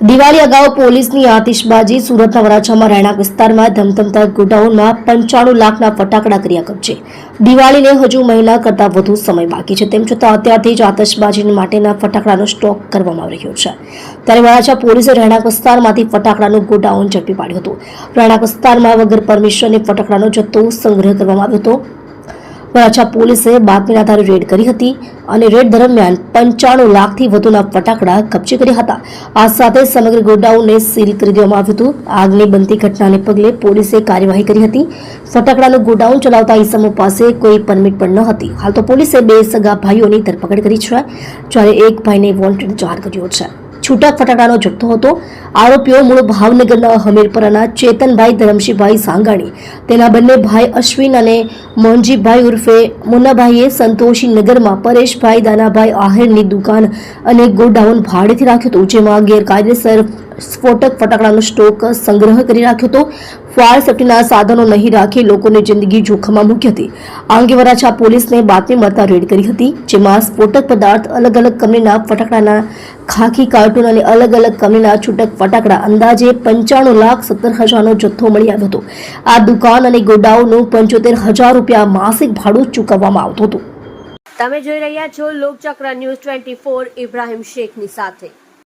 દિવાળી અગાઉ પોલીસની આતિશબાજી સુરતના વરાછામાં રહેણાંક વિસ્તારમાં ધમધમતા ગોડાઉનમાં 95 લાખના ફટાકડા કર્યા કબજે। દિવાળીને હજુ મહિના કરતા વધુ સમય બાકી છે, તેમ છતાં અત્યારથી જ આતિશબાજી માટેના ફટાકડાનો સ્ટોક કરવામાં આવી રહ્યો છે। ત્યારે વરાછા પોલીસે રહેણાંક વિસ્તારમાંથી ફટાકડાનું ગોડાઉન ઝડપી પાડ્યું હતું। રહેણાંક વિસ્તારમાં વગર પરમિશને ફટાકડાનો જથ્થો સંગ્રહ કરવામાં આવ્યો હતો। વરાછા પોલીસે બાતમીના આધારે રેડ કરી હતી અને રેડ દરમિયાન 95 લાખથી વધુના ફટાકડા કબજે કર્યા હતા। આ સાથે સમગ્ર ગોડાઉનને સીલ કરી દેવામાં આવ્યું હતું। આગની બનતી ઘટનાને પગલે પોલીસે કાર્યવાહી કરી હતી। ફટાકડાનું ગોડાઉન ચલાવતા ઈસમો પાસે કોઈ પરમિટ પણ ન હતી। હાલ તો પોલીસે 2 સગા ભાઈઓની ધરપકડ કરી છે, જ્યારે એક ભાઈને વોન્ટેડ જાહેર કર્યો છે। છૂટક ફટાકડાનો જથ્થો હતો। આરોપીઓ મૂળ ભાવનગરના હમીરપરાના ચેતનભાઈ ધરમશીભાઈ સાંગાણી, તેના બંને ભાઈ અશ્વિન અને મોનજીભાઈ ઉર્ફે મુન્નાભાઈએ સંતોષીનગરમાં પરેશભાઈ દાનાભાઈ આહિરની દુકાન અને ગોડાઉન ભાડેથી રાખ્યું હતું, જેમાં ગેરકાયદેસર સ્ફોટક ફટાકડાનો સ્ટોક સંગ્રહ કરી રાખ્યો હતો। ફાયર સેફ્ટીના સાધનો નહીં રાખી લોકોની જિંદગી જોખમમાં મૂકી હતી। આ અંગે વરાછા પોલીસને બાતમી મળતા રેડ કરી હતી, જેમાં સ્ફોટક પદાર્થ, અલગ અલગ કંપનીના ફટાકડાના ખાખી કાર્ટૂન અને અલગ અલગ કંપનીના છૂટક ફટાકડા અંદાજે 95,17,000નો જથ્થો મળી આવ્યો હતો। આ દુકાન અને ગોડાઉનનું 75,000 રૂપિયા માસિક ભાડું ચૂકવવામાં આવતું હતું। તમે જોઈ રહ્યા છો લોકચક્ર ન્યૂઝ 24 ઇબ્રાહિમ શેખની સાથે।